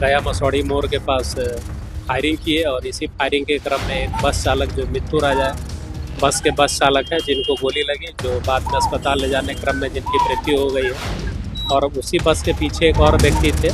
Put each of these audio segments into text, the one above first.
गया मसौड़ी मोड़ के पास फायरिंग की है और इसी फायरिंग के क्रम में एक बस चालक जो मित्तू राजा है, बस के बस चालक है, जिनको गोली लगी, जो बाद में अस्पताल ले जाने क्रम में जिनकी मृत्यु हो गई है। और उसी बस के पीछे एक और व्यक्ति थे।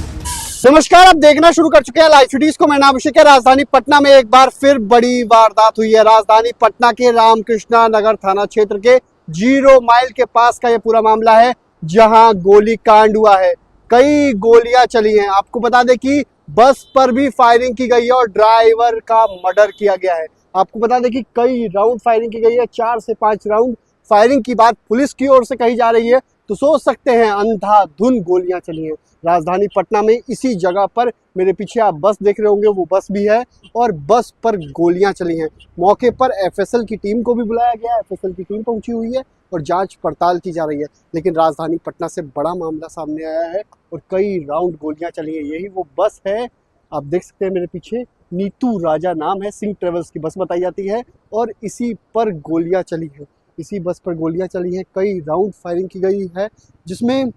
नमस्कार, आप देखना शुरू कर चुके हैं लाइव सिटीज को। मैं नाम अभिषेक है। राजधानी पटना में एक बार फिर बड़ी वारदात हुई है। राजधानी पटना के रामकृष्णा नगर थाना क्षेत्र के 0 माइल के पास का यह पूरा मामला है, जहां गोली कांड हुआ है। कई गोलियां चली हैं। आपको बता दें कि बस पर भी फायरिंग की गई है और ड्राइवर का मर्डर किया गया है। आपको बता दें कि कई राउंड फायरिंग की गई है, 4 से 5 राउंड फायरिंग की बात पुलिस की ओर से कही जा रही है, तो सोच सकते हैं अंधाधुंध गोलियां चली हैं राजधानी पटना में। इसी जगह पर मेरे पीछे आप बस देख रहे होंगे, वो बस भी है और बस पर गोलियां चली हैं। मौके पर एफएसएल की टीम को भी बुलाया गया है, एफएसएल की टीम पहुंची हुई है और जांच पड़ताल की जा रही है। लेकिन राजधानी पटना से बड़ा मामला सामने आया है और कई राउंड गोलियां चली हैं। यही वो बस है, आप देख सकते हैं मेरे पीछे, नीतू राजा नाम है, सिंह ट्रेवल्स की बस बताई जाती है और इसी पर गोलियां चली हैं। इसी बस पर गोलियां चली हैं, कई राउंड फायरिंग की गई है, जिसमें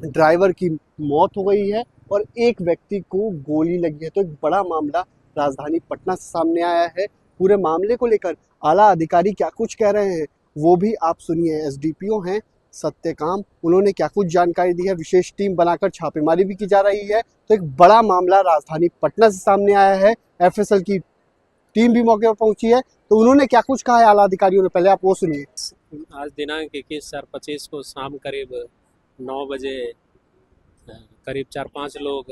ड्राइवर की मौत हो गई है और एक व्यक्ति को गोली लगी है। तो एक बड़ा मामला राजधानी पटना से सामने आया है। पूरे मामले को लेकर आला अधिकारी क्या कुछ कह रहे हैं वो भी आप सुनिए। एसडीपीओ हैं सत्यकाम, उन्होंने क्या कुछ जानकारी दी है। विशेष टीम बनाकर छापेमारी भी की जा रही है। तो एक बड़ा मामला राजधानी पटना से सामने आया है। एफएसएल की टीम भी मौके पर पहुंची है, तो उन्होंने क्या कुछ कहा है आला अधिकारियों ने, पहले आप वो सुनिए। आज दिनांक 21/4/25 को शाम करीब 9 बजे करीब 4-5 लोग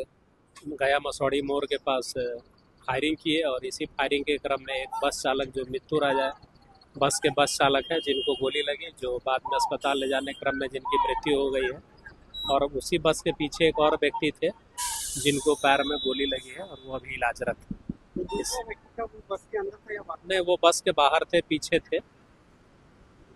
गया मसौड़ी मोड़ के पास फायरिंग किए और इसी फायरिंग के क्रम में एक बस चालक जो मित्तू राजा है, बस के बस चालक है, जिनको गोली लगी, जो बाद में अस्पताल ले जाने क्रम में जिनकी मृत्यु हो गई है। और उसी बस के पीछे एक और व्यक्ति थे, जिनको पैर में गोली लगी है और वो अभी इलाजरत है। बस के अंदर था या बाहर? नहीं, वो बस के बाहर थे, पीछे थे,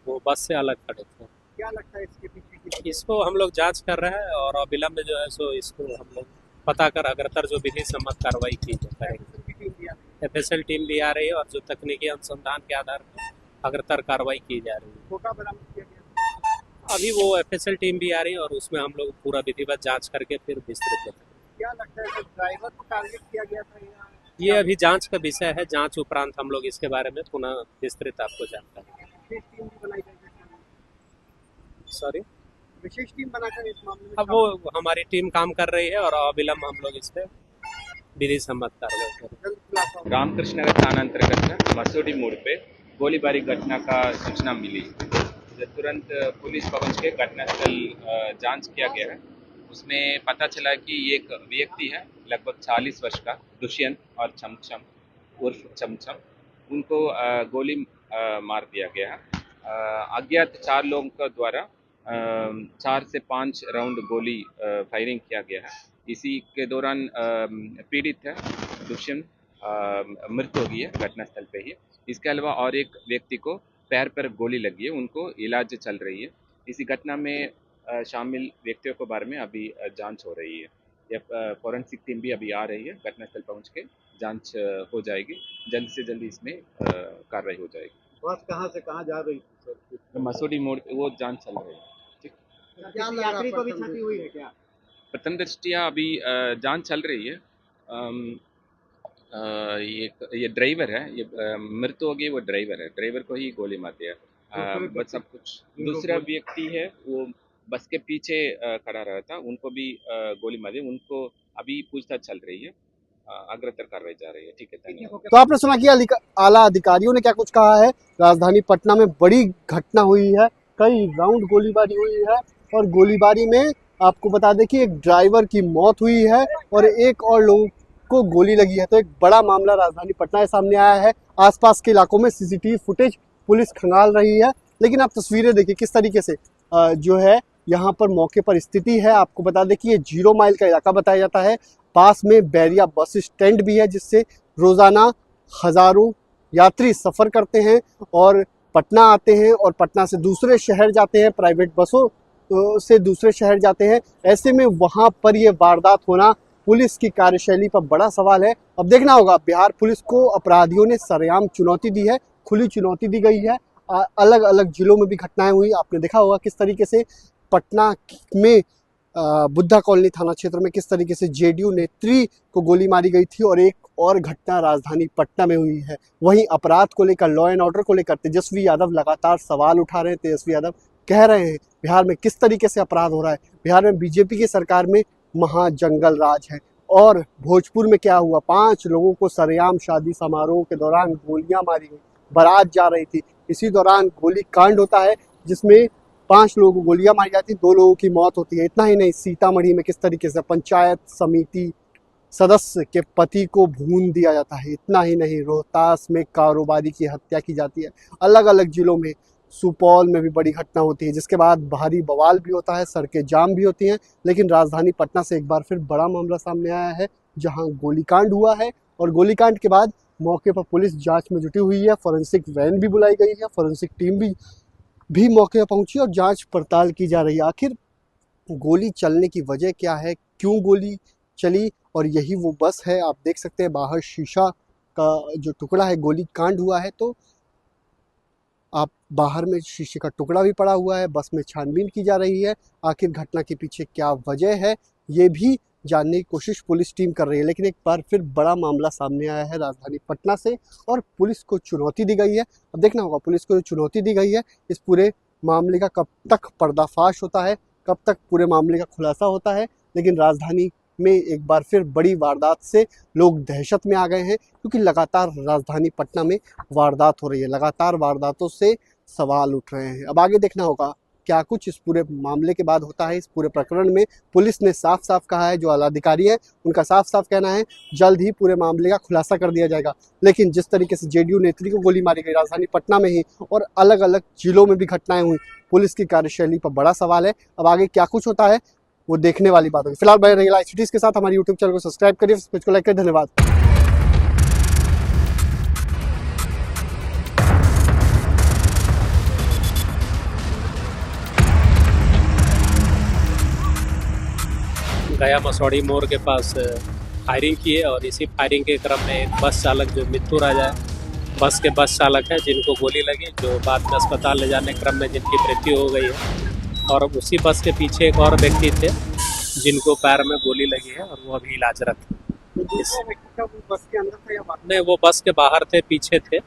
वो बस से अलग खड़े थे। क्या लगता है इसके पीछे की? इसको हम लोग जांच कर रहे हैं और अविलंब जो है सो इसको हम लोग पता कर अग्रतर जो विधि सम्मत कार्रवाई की जाएगी। एफएसएल टीम भी आ रही है और जो तकनीकी अनुसंधान के आधार पर अग्रतर कार्रवाई की जा रही है। खोखा बरामद किया गया। अभी वो एफएसएल टीम भी आ रही है और उसमें हम लोग पूरा विधिवत जांच करके फिर विस्तृत बताएंगे। क्या लगता है कि ड्राइवर को टारगेट किया गया था या ये अभी जांच का विषय है। जांच उपरांत हम लोग इसके बारे में पुनः विस्तृत आपको जानकारी। विशेष टीम भी बनाई गई है? सॉरी, विशेष टीम बनाकर इस मामले में अब वो हमारी टीम काम कर रही है और अविलंब हम लोग इस पर विधि सम्मत कार्रवाई करेंगे। जल्द खुलासा होगा। रामकृष्ण नगर थाना अंतर्गत मसौड़ी मोड़ पे गोलीबारी घटना का सूचना मिली। तुरंत पुलिस पहुंच के घटनास्थल जांच किया गया है। उसमें पता चला कि एक व्यक्ति है लगभग 40 वर्ष का, दुष्यंत और चमचम उर्फ चमचम, उनको गोली मार दिया गया है। अज्ञात 4 लोगों के द्वारा 4 से 5 राउंड गोली फायरिंग किया गया है। इसी के दौरान पीड़ित है दुष्यंत मृत हो गई है घटनास्थल पे ही। इसके अलावा और एक व्यक्ति को पैर पर गोली लगी है, उनको इलाज चल रही है। इसी घटना में शामिल व्यक्तियों के बारे में अभी जांच हो रही है। यह फॉरेंसिक टीम भी अभी आ रही है, घटनास्थल पहुंच के जांच हो जाएगी। जल्द से जल्द इसमें कार्रवाई हो जाएगी। बस कहाँ से कहाँ जा रही थी? तो मसौड़ी मोड़ पे वो जांच चल रही है। ठीक, क्या यात्री को भी क्षति हुई है क्या? प्रथम दृष्टिया अभी जांच चल रही है। ये ड्राइवर है, ये मृत हो गई, वो ड्राइवर है, ड्राइवर को ही गोली मार दिया। बस सब कुछ। दूसरा व्यक्ति है वो बस के पीछे खड़ा रहा था, उनको भी गोली मार दी। उनको अभी पूछताछ चल रही है, अग्रतर कार्रवाई जा रही है। ठीक है, धन्यवाद। तो आपने सुना कि आला अधिकारियों ने क्या कुछ कहा है। राजधानी पटना में बड़ी घटना हुई है, कई राउंड गोलीबारी हुई है और गोलीबारी में आपको बता दें कि एक ड्राइवर की मौत हुई है और एक और लोगों को गोली लगी है। तो एक बड़ा मामला राजधानी पटना के सामने आया है। आसपास के इलाकों में सीसीटीवी फुटेज पुलिस खंगाल रही है, लेकिन आप तस्वीरें देखिए किस तरीके से जो है यहाँ पर मौके पर स्थिति है। आपको बता दें कि ये 0 माइल का इलाका बताया जाता है। पास में बैरिया बस स्टैंड भी है, जिससे रोजाना हजारों यात्री सफर करते हैं और पटना आते हैं और पटना से दूसरे शहर जाते हैं, प्राइवेट बसों से दूसरे शहर जाते हैं। ऐसे में वहां पर ये वारदात होना पुलिस की कार्यशैली पर बड़ा सवाल है। अब देखना होगा, बिहार पुलिस को अपराधियों ने सरेआम चुनौती दी है, खुली चुनौती दी गई है। अलग अलग जिलों में भी घटनाएं हुई, आपने देखा होगा किस तरीके से पटना में बुद्धा कॉलोनी थाना क्षेत्र में किस तरीके से जेडीयू नेत्री को गोली मारी गई थी और एक और घटना राजधानी पटना में हुई है। वहीं अपराध को लेकर, लॉ एंड ऑर्डर को लेकर तेजस्वी यादव लगातार सवाल उठा रहे हैं। तेजस्वी यादव कह रहे हैं बिहार में किस तरीके से अपराध हो रहा है, बिहार में बीजेपी की सरकार में महाजंगल राज है। और भोजपुर में क्या हुआ, 5 लोगों को सरेआम शादी समारोह के दौरान गोलियां मारी गई, बारात जा रही थी, इसी दौरान गोली कांड होता है जिसमें 5 लोगों को गोलियां मारी जाती, 2 लोगों की मौत होती है। इतना ही नहीं, सीतामढ़ी में किस तरीके से पंचायत समिति सदस्य के पति को भून दिया जाता है। इतना ही नहीं, रोहतास में कारोबारी की हत्या की जाती है। अलग अलग जिलों में, सुपौल में भी बड़ी घटना होती है, जिसके बाद भारी बवाल भी होता है, सड़कें जाम भी होती हैं। लेकिन राजधानी पटना से एक बार फिर बड़ा मामला सामने आया है, जहां गोलीकांड हुआ है और गोलीकांड के बाद मौके पर पुलिस जांच में जुटी हुई है। फॉरेंसिक वैन भी बुलाई गई है, फॉरेंसिक टीम भी मौके पर पहुंची और जांच पड़ताल की जा रही है। आखिर गोली चलने की वजह क्या है, क्यों गोली चली? और यही वो बस है, आप देख सकते हैं बाहर शीशा का जो टुकड़ा है, गोली कांड हुआ है तो आप बाहर में शीशे का टुकड़ा भी पड़ा हुआ है। बस में छानबीन की जा रही है, आखिर घटना के पीछे क्या वजह है ये भी जानने की कोशिश पुलिस टीम कर रही है। लेकिन एक बार फिर बड़ा मामला सामने आया है राजधानी पटना से और पुलिस को चुनौती दी गई है। अब देखना होगा पुलिस को जो चुनौती दी गई है, इस पूरे मामले का कब तक पर्दाफाश होता है, कब तक पूरे मामले का खुलासा होता है। लेकिन राजधानी में एक बार फिर बड़ी वारदात से लोग दहशत में आ गए हैं, क्योंकि लगातार राजधानी पटना में वारदात हो रही है, लगातार वारदातों से सवाल उठ रहे हैं। अब आगे देखना होगा क्या कुछ इस पूरे मामले के बाद होता है। इस पूरे प्रकरण में पुलिस ने साफ साफ कहा है, जो आला अधिकारी है उनका साफ साफ कहना है जल्द ही पूरे मामले का खुलासा कर दिया जाएगा। लेकिन जिस तरीके से जेडीयू नेत्री को गोली मारी गई राजधानी पटना में ही और अलग अलग जिलों में भी घटनाएं हुई, पुलिस की कार्यशैली पर बड़ा सवाल है। अब आगे क्या कुछ होता है वो देखने वाली बात होगी। फिलहाल बने रहिए लाइव सिटीज के साथ, हमारे यूट्यूब चैनल को सब्सक्राइब करिए, पेज को लाइक करिए। धन्यवाद। गया मसौड़ी मोड़ के पास फायरिंग की है और इसी फायरिंग के क्रम में एक बस चालक जो मित्तू राजा है, बस के बस चालक है, जिनको गोली लगी, जो बाद में अस्पताल ले जाने क्रम में जिनकी मृत्यु हो गई है। और उसी बस के पीछे एक और व्यक्ति थे जिनको पैर में गोली लगी है और वो अभी इलाजरत है। बस के अंदर था या बाहर? नहीं, वो बस के बाहर थे, पीछे थे,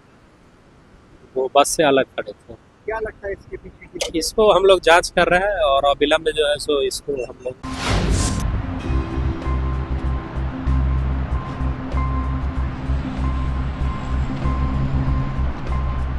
वो बस से अलग खड़े थे। क्या लगता है इसके पीछे की? इसको हम लोग जांच कर रहे हैं और अविलंब जो है सो इसको हम लोग